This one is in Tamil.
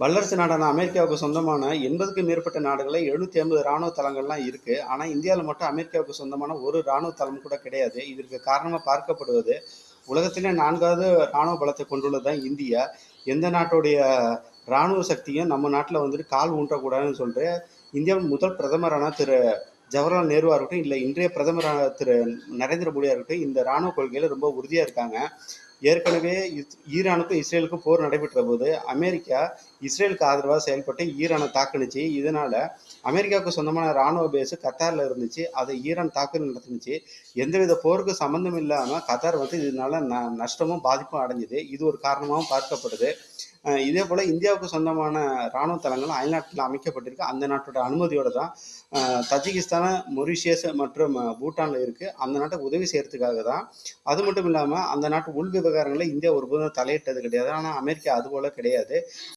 வல்லரசு நாடான அமெரிக்காவுக்கு சொந்தமான 80க்கும் மேற்பட்ட நாடுகளில் 750 ராணுவ தளங்கள்லாம் இருக்கு. ஆனா இந்தியாவில் மட்டும் அமெரிக்காவுக்கு சொந்தமான ஒரு ராணுவ தளம் கூட கிடையாது. இதற்கு காரணமா பார்க்கப்படுவது உலகத்திலே 4வது ராணுவ பலத்தை கொண்டுள்ளது தான் இந்தியா. எந்த நாட்டுடைய ராணுவ சக்தியும் நம்ம நாட்டில் வந்துட்டு கால் ஊன்றக்கூடாதுன்னு சொல்லிட்டு இந்தியாவின் முதல் பிரதமரான திரு ஜவஹர்லால் நேருவா இருக்கட்டும், இல்லை இன்றைய பிரதமரான திரு நரேந்திர மோடியா இருக்கட்டும், இந்த ராணுவ கொள்கையில ரொம்ப உறுதியா இருக்காங்க. ஏற்கனவே ஈரானுக்கும் இஸ்ரேலுக்கும் போர் நடைபெற்ற போது அமெரிக்கா இஸ்ரேலுக்கு ஆதரவாக செயல்பட்டு ஈரானை தாக்குனுச்சு. இதனால அமெரிக்காவுக்கு சொந்தமான ராணுவ பேஸ் கத்தாரில் இருந்துச்சு. அதை ஈரான் தாக்குதல் நடத்துனுச்சு. எந்தவித போருக்கு சம்மந்தம் இல்லாமல் கத்தார் வந்து இதனால நஷ்டமும் பாதிப்பும் அடைஞ்சுது. இது ஒரு காரணமாகவும் பார்க்கப்படுது. இதே போல இந்தியாவுக்கு சொந்தமான ராணுவ தளங்கள் அயல்நாட்டில் அமைக்கப்பட்டிருக்கு. அந்த நாட்டோட அனுமதியோட தான் தஜிகிஸ்தான், மொரிஷியஸ் மற்றும் பூட்டான்ல இருக்கு. அந்த நாட்டை உதவி செய்யறதுக்காக தான். அது மட்டும் இல்லாமல் அந்த நாட்டு உள் விவகாரங்களில் இந்தியா ஒருபோதும் தலையிட்டது கிடையாது. ஆனால் அமெரிக்கா அது போல கிடையாது.